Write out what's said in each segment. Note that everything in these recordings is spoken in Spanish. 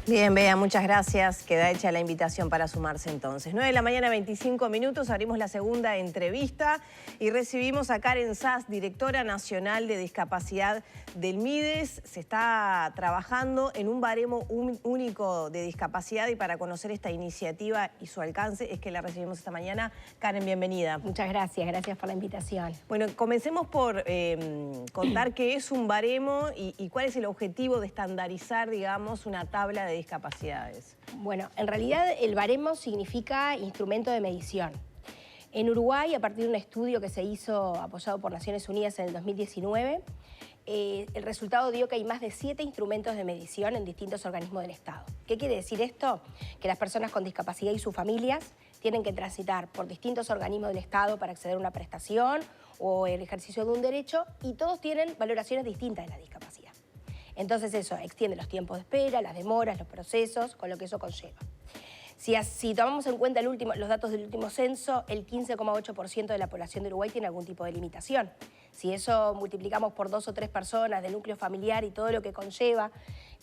Bien, Bea, muchas gracias. Queda hecha la invitación para sumarse entonces. 9 de la mañana, 25 minutos, abrimos la segunda entrevista y recibimos a Karen Sass, directora nacional de discapacidad del MIDES. Se está trabajando en un baremo único de discapacidad y para conocer esta iniciativa y su alcance es que la recibimos esta mañana. Karen, bienvenida. Muchas gracias por la invitación. Bueno, comencemos por contar qué es un baremo y cuál es el objetivo de estandarizar, digamos, una tabla de discapacidades. Bueno, en realidad el baremo significa instrumento de medición. En Uruguay, a partir de un estudio que se hizo apoyado por Naciones Unidas en el 2019, el resultado dio que hay más de 7 instrumentos de medición en distintos organismos del Estado. ¿Qué quiere decir esto? Que las personas con discapacidad y sus familias tienen que transitar por distintos organismos del Estado para acceder a una prestación o el ejercicio de un derecho y todos tienen valoraciones distintas de la discapacidad. Entonces eso extiende los tiempos de espera, las demoras, los procesos, con lo que eso conlleva. Si tomamos en cuenta los datos del último censo, el 15,8% de la población de Uruguay tiene algún tipo de limitación. Si eso multiplicamos por 2 o 3 personas del núcleo familiar y todo lo que conlleva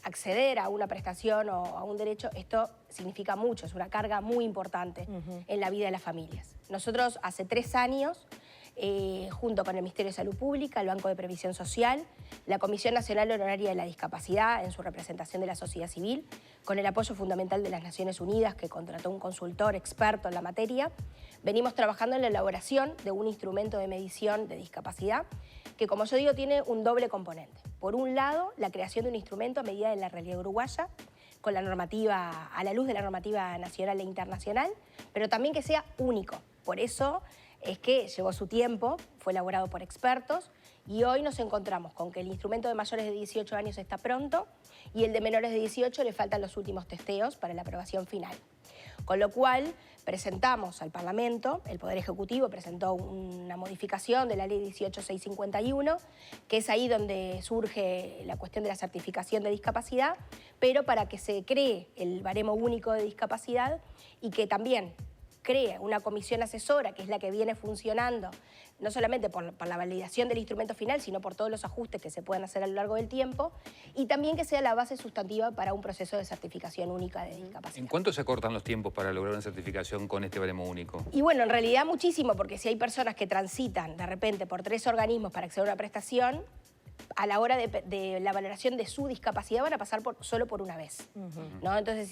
acceder a una prestación o a un derecho, esto significa mucho, es una carga muy importante en la vida de las familias. Nosotros hace 3 años, junto con el Ministerio de Salud Pública, el Banco de Previsión Social, la Comisión Nacional Honoraria de la Discapacidad en su representación de la sociedad civil, con el apoyo fundamental de las Naciones Unidas, que contrató un consultor experto en la materia, venimos trabajando en la elaboración de un instrumento de medición de discapacidad que, como yo digo, tiene un doble componente. Por un lado, la creación de un instrumento a medida de la realidad uruguaya, con la normativa, a la luz de la normativa nacional e internacional, pero también que sea único. Por eso es que llevó su tiempo, fue elaborado por expertos y hoy nos encontramos con que el instrumento de mayores de 18 años está pronto y el de menores de 18 le faltan los últimos testeos para la aprobación final. Con lo cual presentamos al Parlamento, el Poder Ejecutivo presentó una modificación de la Ley 18651, que es ahí donde surge la cuestión de la certificación de discapacidad, pero para que se cree el baremo único de discapacidad y que también cree una comisión asesora, que es la que viene funcionando, no solamente por la validación del instrumento final, sino por todos los ajustes que se puedan hacer a lo largo del tiempo, y también que sea la base sustantiva para un proceso de certificación única de discapacidad. ¿En cuánto se acortan los tiempos para lograr una certificación con este baremo único? Y bueno, en realidad muchísimo, porque si hay personas que transitan de repente por 3 organismos para acceder a una prestación, a la hora de la valoración de su discapacidad van a pasar solo por una vez, ¿no? Entonces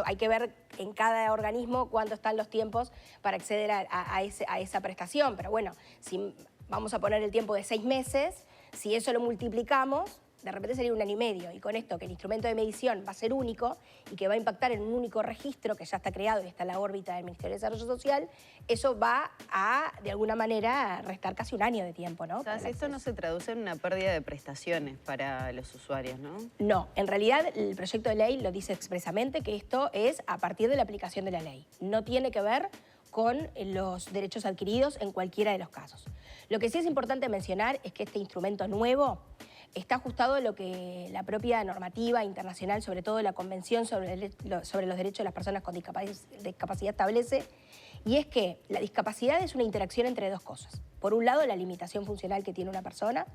hay que ver en cada organismo cuánto están los tiempos para acceder a esa prestación. Pero bueno, si vamos a poner el tiempo de 6 meses, si eso lo multiplicamos, de repente sería 1 año y medio. Y con esto, que el instrumento de medición va a ser único y que va a impactar en un único registro que ya está creado y está en la órbita del Ministerio de Desarrollo Social, eso va a, de alguna manera, restar casi 1 año de tiempo, ¿no? Esto no se traduce en una pérdida de prestaciones para los usuarios, ¿no? No, en realidad el proyecto de ley lo dice expresamente que esto es a partir de la aplicación de la ley. No tiene que ver con los derechos adquiridos en cualquiera de los casos. Lo que sí es importante mencionar es que este instrumento nuevo está ajustado a lo que la propia normativa internacional, sobre todo la Convención sobre los Derechos de las Personas con Discapacidad establece, y es que la discapacidad es una interacción entre 2 cosas. Por un lado, la limitación funcional que tiene una persona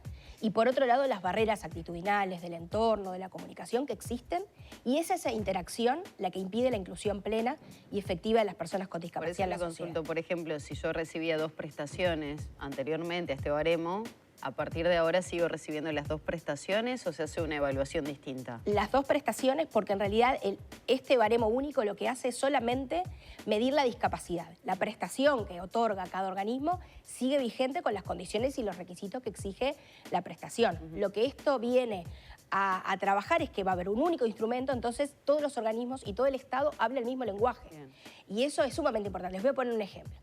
y por otro lado, las barreras actitudinales del entorno, de la comunicación que existen, y es esa interacción la que impide la inclusión plena y efectiva de las personas con discapacidad en la sociedad. Consulto, por ejemplo, si yo recibía 2 prestaciones anteriormente a este baremo, ¿a partir de ahora sigo recibiendo las 2 prestaciones o se hace una evaluación distinta? Las 2 prestaciones, porque en realidad este baremo único lo que hace es solamente medir la discapacidad. La prestación que otorga cada organismo sigue vigente con las condiciones y los requisitos que exige la prestación. Lo que esto viene a trabajar es que va a haber un único instrumento, entonces todos los organismos y todo el Estado habla el mismo lenguaje. Bien. Y eso es sumamente importante. Les voy a poner un ejemplo.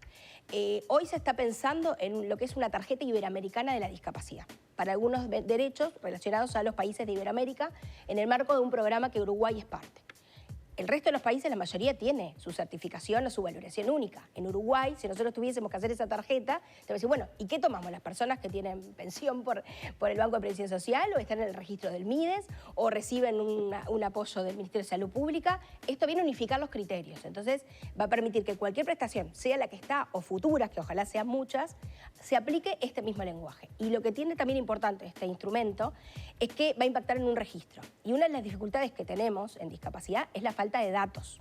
Hoy se está pensando en lo que es una tarjeta iberoamericana de la discapacidad para algunos derechos relacionados a los países de Iberoamérica en el marco de un programa que Uruguay es parte. El resto de los países, la mayoría tiene su certificación o su valoración única. En Uruguay, si nosotros tuviésemos que hacer esa tarjeta, te voy a decir, bueno, ¿y qué tomamos? ¿Las personas que tienen pensión por el Banco de Previsión Social o están en el registro del MIDES o reciben un apoyo del Ministerio de Salud Pública? Esto viene a unificar los criterios. Entonces, va a permitir que cualquier prestación, sea la que está o futuras, que ojalá sean muchas, se aplique este mismo lenguaje. Y lo que tiene también importante este instrumento es que va a impactar en un registro. Y una de las dificultades que tenemos en discapacidad es la falta de datos,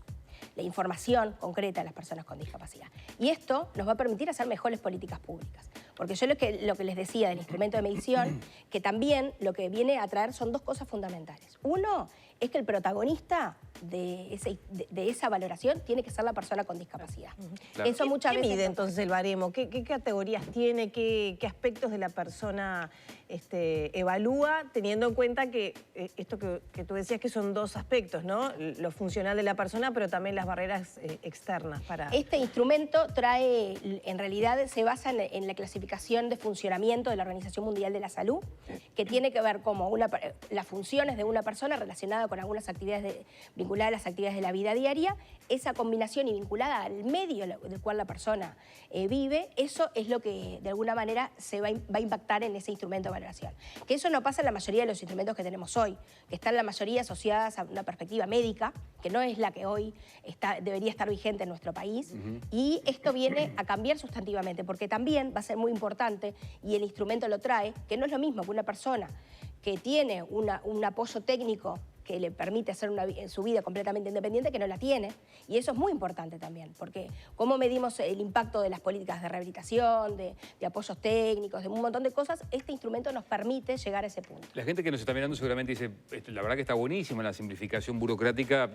la información concreta de las personas con discapacidad. Y esto nos va a permitir hacer mejores políticas públicas. Porque yo lo que les decía del instrumento de medición, que también lo que viene a traer son dos cosas fundamentales. Uno es que el protagonista de esa valoración tiene que ser la persona con discapacidad. Claro. Eso muchas veces mide entonces el baremo? ¿Qué categorías tiene? ¿Qué aspectos de la persona evalúa, teniendo en cuenta que esto que tú decías que son dos aspectos, ¿no? Lo funcional de la persona, pero también las barreras externas para... Este instrumento trae, en realidad, se basa en la clasificación de funcionamiento de la Organización Mundial de la Salud, que tiene que ver como las funciones de una persona relacionada con algunas actividades vinculadas a las actividades de la vida diaria, esa combinación y vinculada al medio del cual la persona vive, eso es lo que de alguna manera se va a impactar en ese instrumento de valoración. Que eso no pasa en la mayoría de los instrumentos que tenemos hoy, que están la mayoría asociadas a una perspectiva médica, que no es la que hoy debería estar vigente en nuestro país, y esto viene a cambiar sustantivamente, porque también va a ser muy importante, y el instrumento lo trae, que no es lo mismo que una persona que tiene un apoyo técnico que le permite hacer su vida completamente independiente, que no la tiene. Y eso es muy importante también, porque cómo medimos el impacto de las políticas de rehabilitación, de apoyos técnicos, de un montón de cosas, este instrumento nos permite llegar a ese punto. La gente que nos está mirando seguramente dice, la verdad que está buenísima la simplificación burocrática,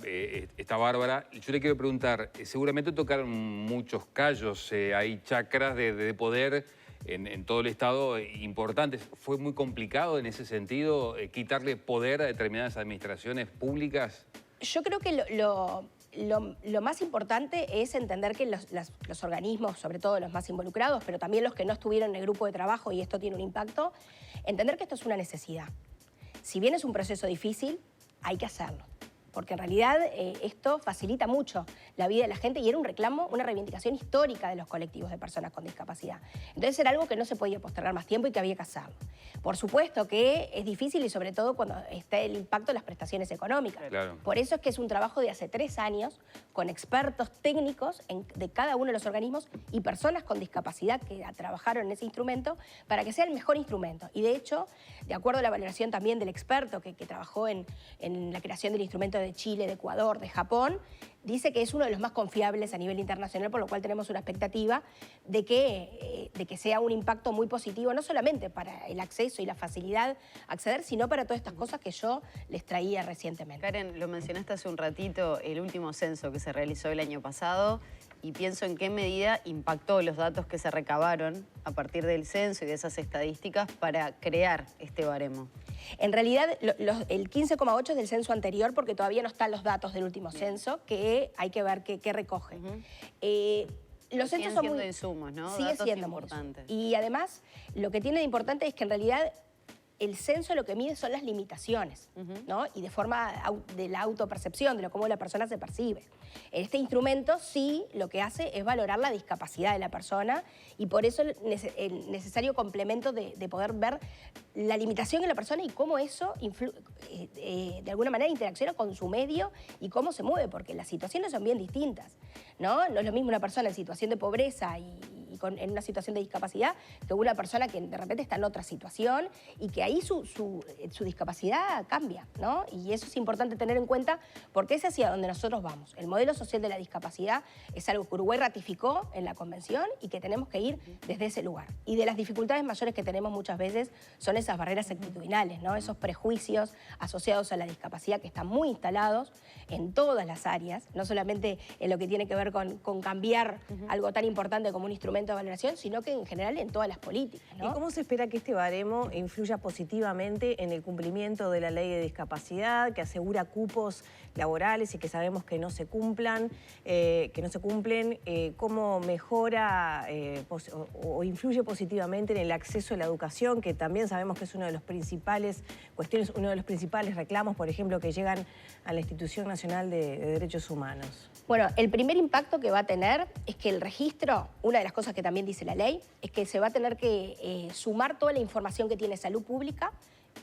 está bárbara. Yo le quiero preguntar, seguramente tocaron muchos callos, hay chacras de poder en todo el Estado importantes. ¿Fue muy complicado en ese sentido quitarle poder a determinadas administraciones públicas? Yo creo que lo más importante es entender que los organismos, sobre todo los más involucrados, pero también los que no estuvieron en el grupo de trabajo, y esto tiene un impacto, entender que esto es una necesidad. Si bien es un proceso difícil, hay que hacerlo. Porque en realidad esto facilita mucho la vida de la gente y era un reclamo, una reivindicación histórica de los colectivos de personas con discapacidad. Entonces era algo que no se podía postergar más tiempo y que había que hacerlo. Por supuesto que es difícil y sobre todo cuando está el impacto de las prestaciones económicas. Claro. Por eso es que es un trabajo de hace 3 años con expertos técnicos de cada uno de los organismos y personas con discapacidad que trabajaron en ese instrumento para que sea el mejor instrumento. Y de hecho, de acuerdo a la valoración también del experto que trabajó en la creación del instrumento de Chile, de Ecuador, de Japón, dice que es uno de los más confiables a nivel internacional, por lo cual tenemos una expectativa de que sea un impacto muy positivo, no solamente para el acceso y la facilidad a acceder, sino para todas estas cosas que yo les traía recientemente. Karen, lo mencionaste hace un ratito, el último censo que se realizó el año pasado, y pienso en qué medida impactó los datos que se recabaron a partir del censo y de esas estadísticas para crear este baremo. En realidad, el 15,8 es del censo anterior, porque todavía no están los datos del último censo, que hay que ver qué recoge. Los censos son muy insumos, ¿no? Sigue Datos siendo importantes. Y además, lo que tiene de importante es que en realidad el censo lo que mide son las limitaciones, ¿no? Y de forma de la autopercepción, de cómo la persona se percibe. Este instrumento sí lo que hace es valorar la discapacidad de la persona y por eso el necesario complemento de poder ver la limitación en la persona y cómo eso de alguna manera interacciona con su medio y cómo se mueve, porque las situaciones son bien distintas, ¿no? No es lo mismo una persona en situación de pobreza en una situación de discapacidad que una persona que de repente está en otra situación y que ahí su discapacidad cambia, ¿no? Y eso es importante tener en cuenta porque es hacia donde nosotros vamos. El modelo social de la discapacidad es algo que Uruguay ratificó en la Convención y que tenemos que ir desde ese lugar. Y de las dificultades mayores que tenemos muchas veces son esas barreras actitudinales, ¿no? Esos prejuicios asociados a la discapacidad que están muy instalados en todas las áreas, no solamente en lo que tiene que ver con cambiar algo tan importante como un instrumento instrumento de valoración, sino que en general en todas las políticas, ¿no? ¿Y cómo se espera que este baremo influya positivamente en el cumplimiento de la ley de discapacidad, que asegura cupos laborales y que sabemos que no se cumplan, cómo mejora o influye positivamente en el acceso a la educación, que también sabemos que es uno de los principales reclamos, por ejemplo, que llegan a la Institución Nacional de Derechos Humanos? Bueno, el primer impacto que va a tener es que el registro, una de las cosas que también dice la ley, es que se va a tener que sumar toda la información que tiene Salud Pública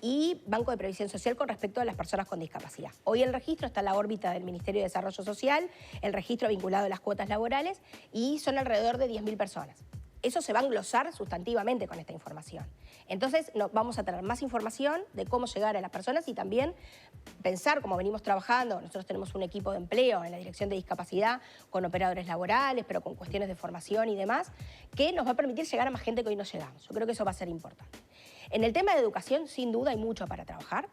y Banco de Previsión Social con respecto a las personas con discapacidad. Hoy el registro está en la órbita del Ministerio de Desarrollo Social, el registro vinculado a las cuotas laborales, y son alrededor de 10.000 personas. Eso se va a englosar sustantivamente con esta información. Entonces vamos a tener más información de cómo llegar a las personas y también pensar cómo venimos trabajando. Nosotros tenemos un equipo de empleo en la Dirección de Discapacidad con operadores laborales, pero con cuestiones de formación y demás, que nos va a permitir llegar a más gente que hoy no llegamos. Yo creo que eso va a ser importante. En el tema de educación, sin duda, hay mucho para trabajar.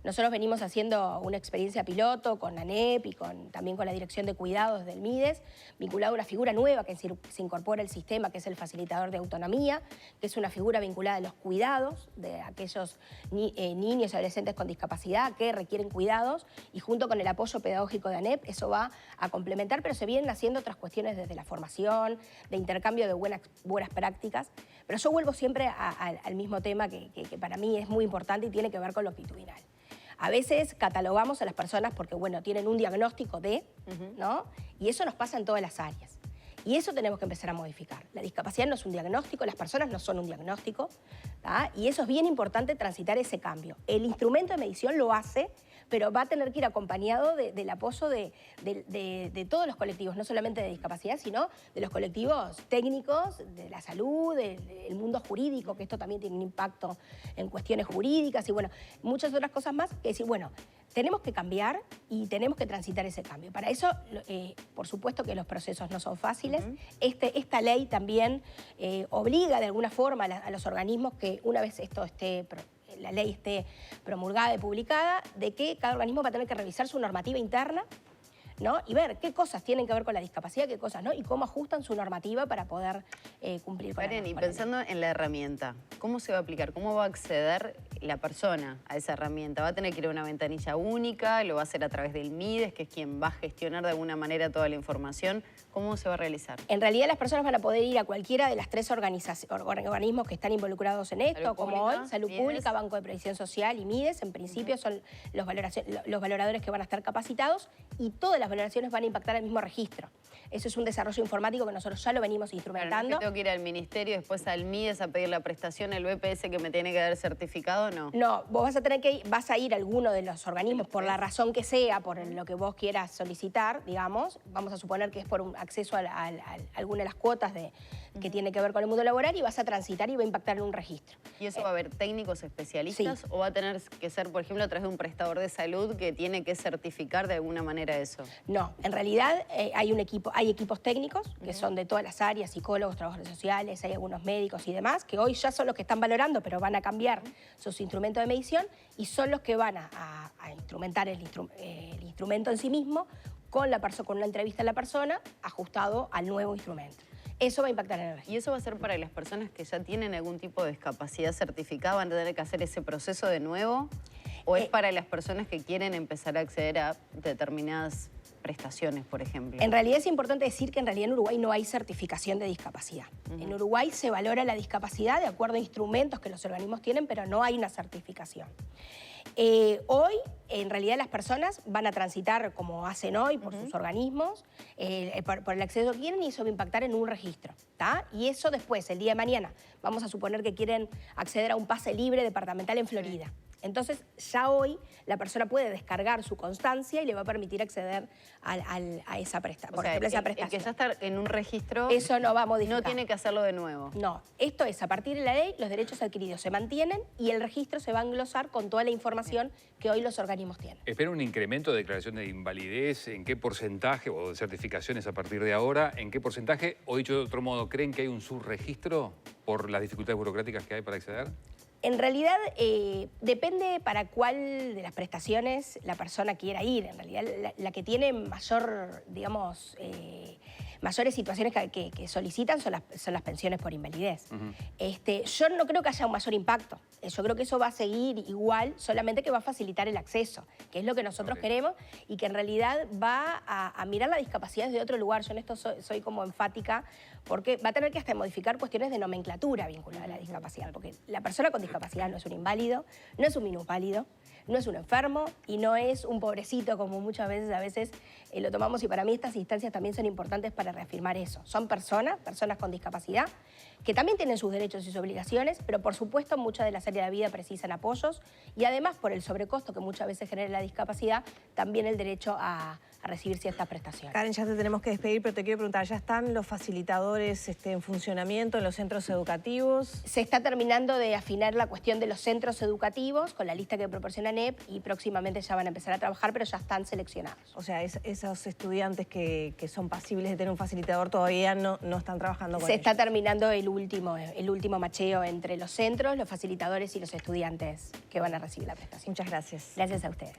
Nosotros venimos haciendo una experiencia piloto con ANEP y también con la Dirección de Cuidados del MIDES, vinculado a una figura nueva que se incorpora al sistema, que es el facilitador de autonomía, que es una figura vinculada a los cuidados de aquellos niños y adolescentes con discapacidad que requieren cuidados, y junto con el apoyo pedagógico de ANEP eso va a complementar, pero se vienen haciendo otras cuestiones desde la formación, de intercambio de buenas prácticas. Pero yo vuelvo siempre al mismo tema que para mí es muy importante y tiene que ver con lo actitudinal. A veces catalogamos a las personas porque, bueno, tienen un diagnóstico ¿no? Y eso nos pasa en todas las áreas. Y eso tenemos que empezar a modificar. La discapacidad no es un diagnóstico, las personas no son un diagnóstico, ¿tá? Y eso es bien importante, transitar ese cambio. El instrumento de medición lo hace, pero va a tener que ir acompañado del apoyo de todos los colectivos, no solamente de discapacidad, sino de los colectivos técnicos, de la salud, del mundo jurídico, que esto también tiene un impacto en cuestiones jurídicas y, bueno, muchas otras cosas más, que decir, bueno, tenemos que cambiar y tenemos que transitar ese cambio. Para eso, por supuesto que los procesos no son fáciles. Esta ley también obliga de alguna forma a los organismos que una vez la ley esté promulgada y publicada, de que cada organismo va a tener que revisar su normativa interna, ¿no? Y ver qué cosas tienen que ver con la discapacidad, qué cosas no, y cómo ajustan su normativa para poder cumplir con Karen, y pensando en la herramienta, ¿cómo se va a aplicar? ¿Cómo va a acceder la persona a esa herramienta? ¿Va a tener que ir a una ventanilla única? ¿Lo va a hacer a través del MIDES, que es quien va a gestionar de alguna manera toda la información? ¿Cómo se va a realizar? En realidad las personas van a poder ir a cualquiera de las 3 organismos que están involucrados en esto, como hoy, Salud Pública, Banco de Previsión Social y MIDES. En principio son los valoradores que van a estar capacitados, y todas las valoraciones van a impactar al mismo registro. Eso es un desarrollo informático que nosotros ya lo venimos instrumentando. Claro, ¿no es que tengo que ir al ministerio, después al MIDES a pedir la prestación, el BPS que me tiene que dar certificado? No. No, vos vas a ir a alguno de los organismos por la razón que sea, por lo que vos quieras solicitar, digamos. Vamos a suponer que es por un acceso a alguna de las cuotas que tiene que ver con el mundo laboral, y vas a transitar y va a impactar en un registro. ¿Y eso va a haber técnicos especialistas? Sí. ¿O va a tener que ser, por ejemplo, a través de un prestador de salud que tiene que certificar de alguna manera eso? No, en realidad hay equipos técnicos que son de todas las áreas, psicólogos, trabajadores sociales, hay algunos médicos y demás, que hoy ya son los que están valorando, pero van a cambiar sus instrumentos de medición, y son los que van a instrumentar el instrumento en sí mismo con una entrevista a la persona ajustado al nuevo instrumento. Eso va a impactar en el registro. ¿Y eso va a ser para las personas que ya tienen algún tipo de discapacidad certificada? ¿Van a tener que hacer ese proceso de nuevo? ¿O es para las personas que quieren empezar a acceder a determinadas prestaciones, por ejemplo? En realidad es importante decir que en realidad en Uruguay no hay certificación de discapacidad. En Uruguay se valora la discapacidad de acuerdo a instrumentos que los organismos tienen, pero no hay una certificación. Hoy, en realidad, las personas van a transitar, como hacen hoy, por sus organismos, por el acceso que quieren, y eso va a impactar en un registro, ¿tá? Y eso después, el día de mañana, vamos a suponer que quieren acceder a un pase libre departamental en Florida. Entonces, ya hoy la persona puede descargar su constancia y le va a permitir acceder a esa prestación. Por ejemplo, esa prestación. El que ya está en un registro, eso no va a modificar. No tiene que hacerlo de nuevo. No, esto es, a partir de la ley, los derechos adquiridos se mantienen y el registro se va a englosar con toda la información que hoy los organismos tienen. ¿Espera un incremento de declaraciones de invalidez? ¿En qué porcentaje? ¿O de certificaciones a partir de ahora? ¿En qué porcentaje? O dicho de otro modo, ¿creen que hay un subregistro por las dificultades burocráticas que hay para acceder? En realidad, depende para cuál de las prestaciones la persona quiera ir. En realidad, la que tiene mayor, digamos, mayores situaciones que solicitan son las pensiones por invalidez. Yo no creo que haya un mayor impacto. Yo creo que eso va a seguir igual, solamente que va a facilitar el acceso, que es lo que nosotros queremos y que en realidad va a mirar la discapacidad desde otro lugar. Yo en esto soy como enfática, porque va a tener que hasta modificar cuestiones de nomenclatura vinculadas a la discapacidad, porque la persona con discapacidad no es un inválido, no es un minusválido, no es un enfermo y no es un pobrecito, como muchas veces lo tomamos, y para mí estas instancias también son importantes para reafirmar eso. Son personas con discapacidad, que también tienen sus derechos y sus obligaciones, pero por supuesto muchas de las áreas de la vida precisan apoyos y además por el sobrecosto que muchas veces genera la discapacidad, también el derecho a recibir ciertas prestaciones. Karen, ya te tenemos que despedir, pero te quiero preguntar, ¿ya están los facilitadores en funcionamiento en los centros educativos? Se está terminando de afinar la cuestión de los centros educativos con la lista que proporciona NEP y próximamente ya van a empezar a trabajar, pero ya están seleccionados. O sea, esos estudiantes que son pasibles de tener un facilitador todavía no están trabajando con ellos. Se está terminando el último macheo entre los centros, los facilitadores y los estudiantes que van a recibir la prestación. Muchas gracias. Gracias a ustedes.